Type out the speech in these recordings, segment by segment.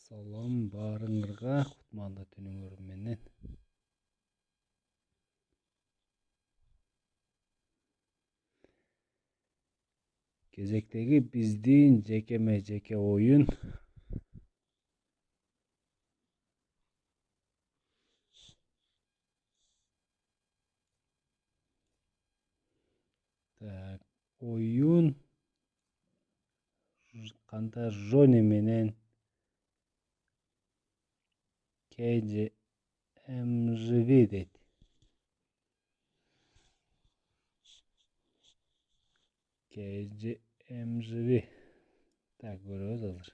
Салам баарыңарга, кутмандуу түнүңөр менен. Кезектеги биздин жеке оюн оюн кандай Жони менен KGMJV дейт. KGMJV. Так, көрөбүз азыр.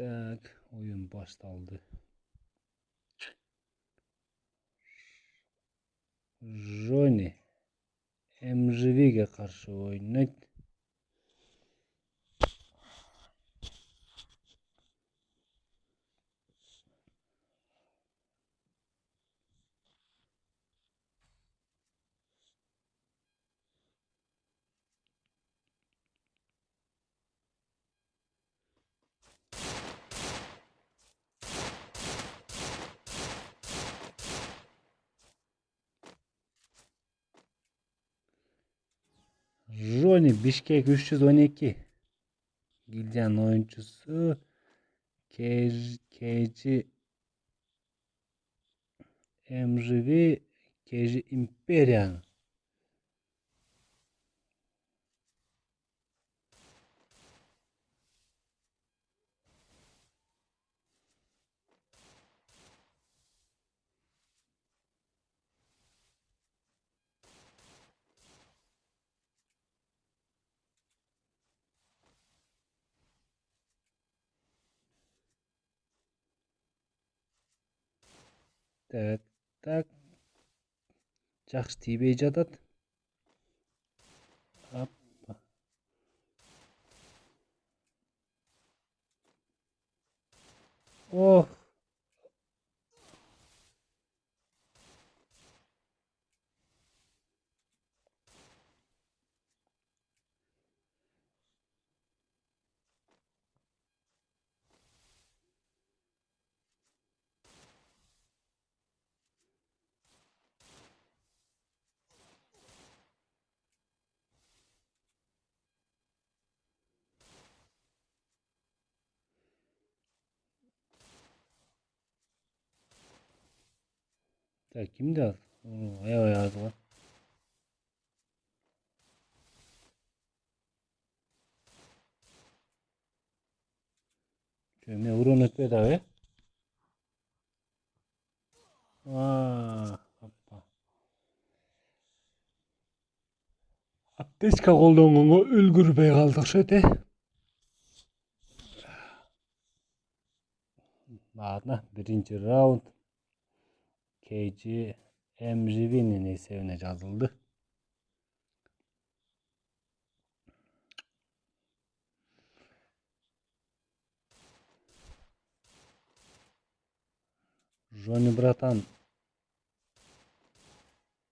Так, оюн башталды. Жони MJV'ге каршы ойнойт. Жони Бишкек 312 гильдиянын оюнчусу, KGMJV, KG Империянын. Так, жакшы тийбей жатат. Ох, так, кимди ал? Аябай азган. Эмне урун өтпөйт абы, э? Аптечка колдонгонго үлгүрбөй калды окшойт, э? Ладно, биринчи раунд KGMJV'нин эсебине жазылды. Жони братан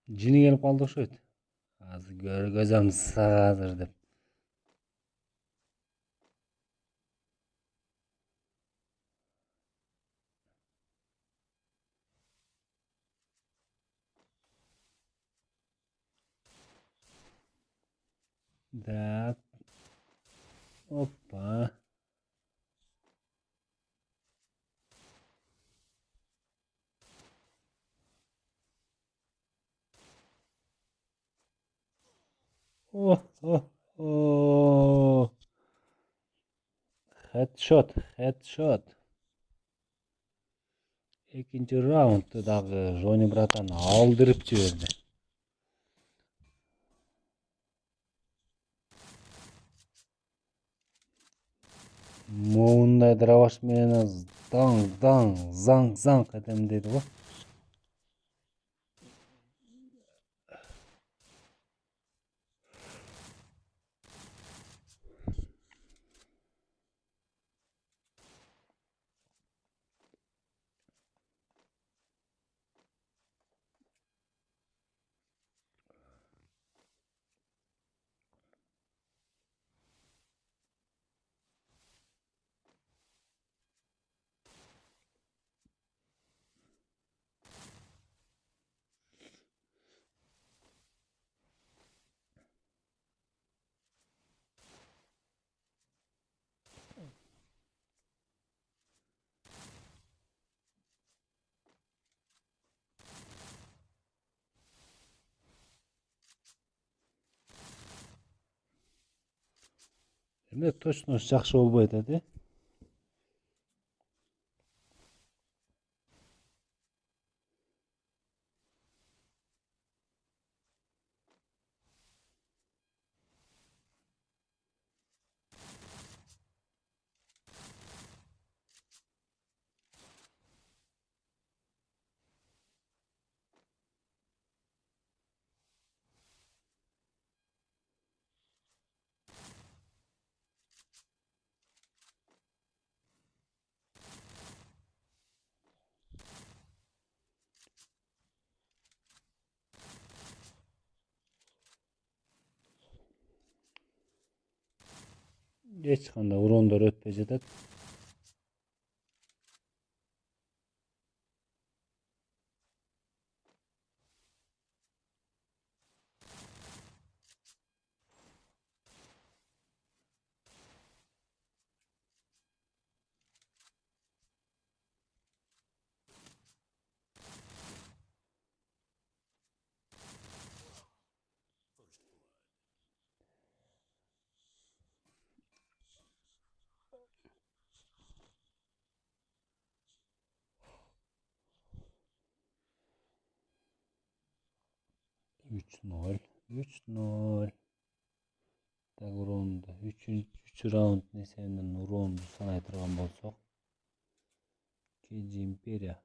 жини келип калды окшойт. Азыр көргөзөм сага азыр деп. Да. Опа. Oh, oh, oh. Headshot, headshot. Экинчи раундда дагы Жони братан алдырып жиберди. Моундай дробаш менен даң заң кадемдейди го. Эме точно жакшы болбой атат, Эч кандай урондор өтпөй жатат. Үч ноль. Так уронду. Үчүнчү раунддун эсебинен уронду санай турган болсок. Кенжи Империя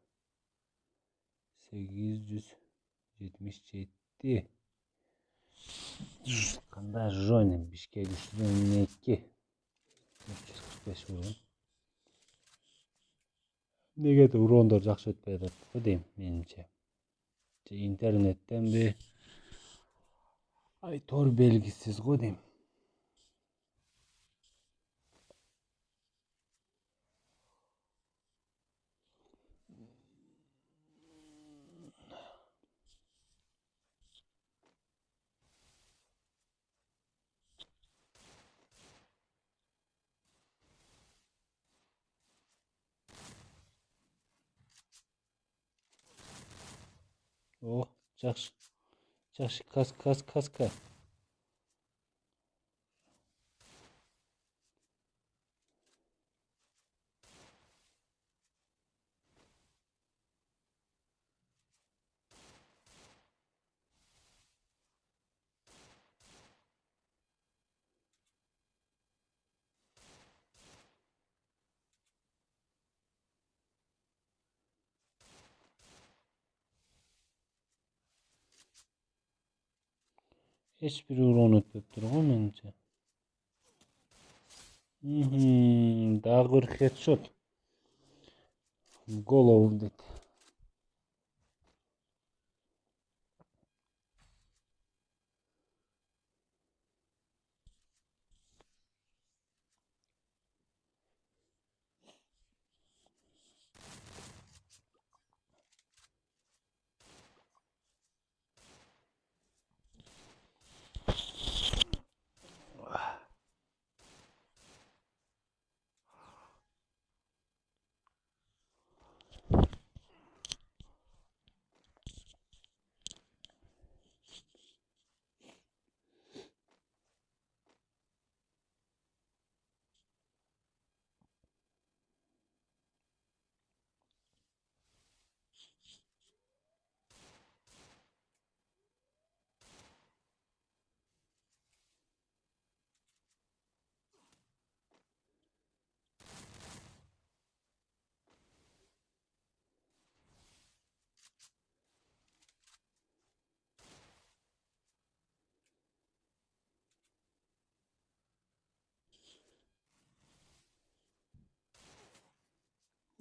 877. Кандай Жони Бишкек 312. 345 урон. Негеdir урондор жакшы өтпөй атат го дейм менимче. Же интернеттенби? Айтор белгисиз го дейм. О, жакшы. Жакшы каска. Эч бир урон өтпөптүр го менимче. Дагы бир хедшот. Голову дейт.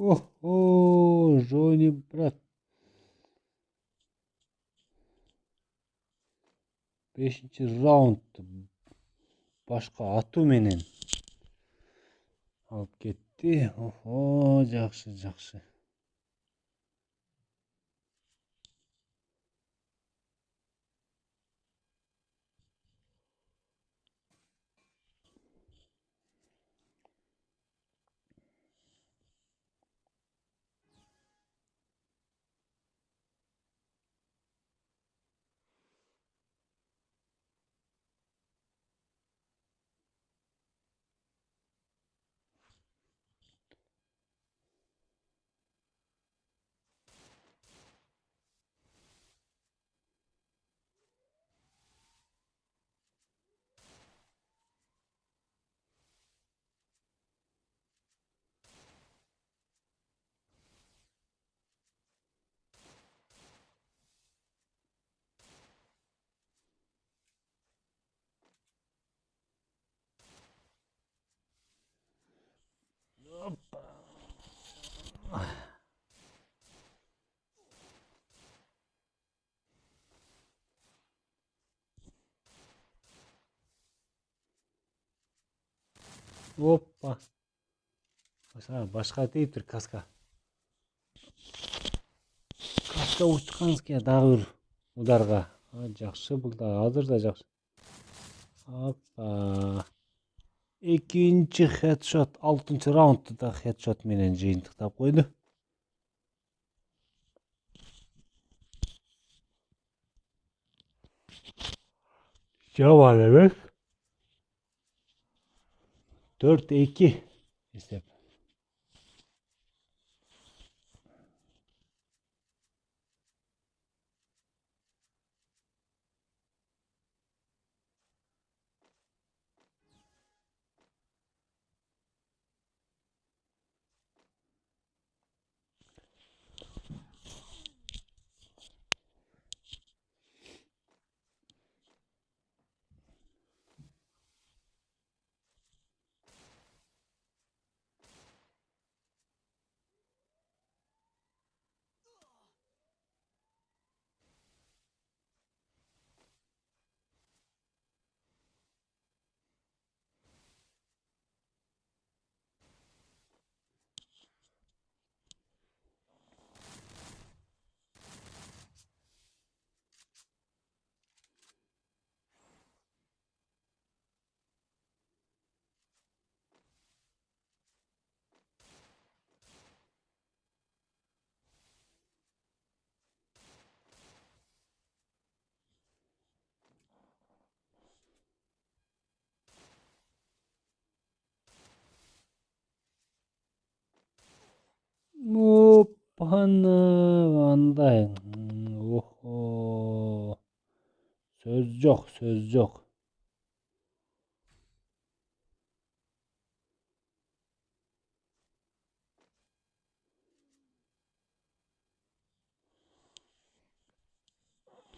Жони брат. 5-раунд башка атуу менен алып кетти. Жакшы, жакшы. Опа. Башка тийиптир каска. Каска учканский дагы бир ударга. Жакшы, бул да азыр да жакшы. Опа. Экинчи хедшот, 6-раундду да хедшот менен жыйынтыктап койду. Жаман эмес. 4-2 эсеп. Опаны андай. Сөз жок, сөз жок.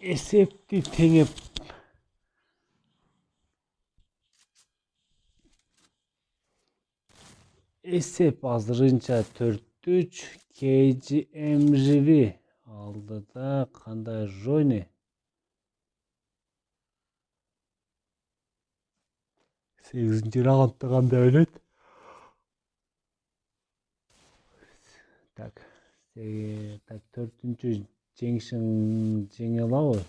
Эсепти теңеп эсеп азырынча 4-3. KGMGV алдыда. Кандай Жони? 8-раундда кандай өтөт? Так, 4-чү жеңишин жеңе алабы?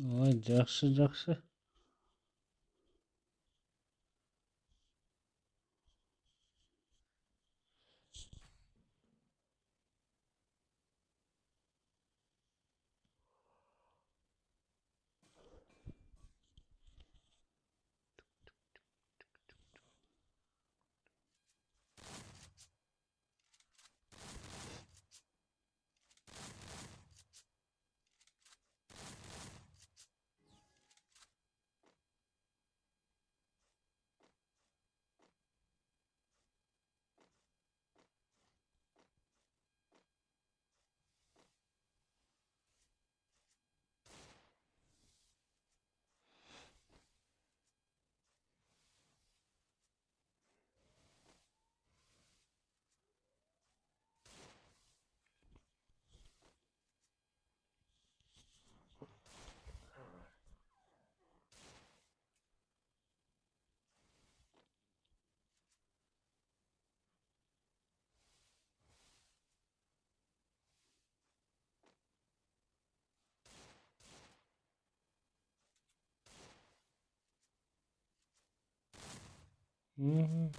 Ой, жақсы, жақсы. Мгм.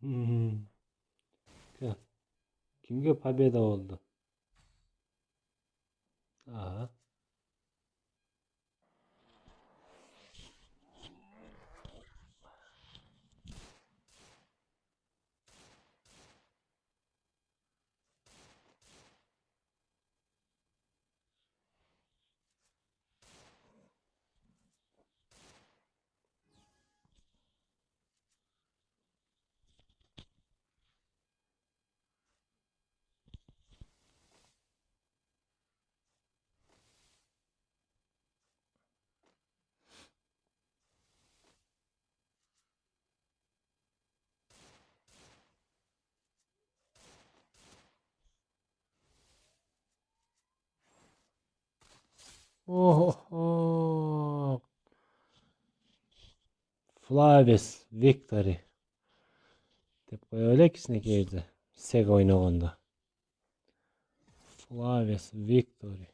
Мгм. Ка- Kimga победа oldu? Aha. Oh, Flavius Victory deb qo'yaveraylik ikisini yerda. Sega o'ynaganda. Flavius Victory.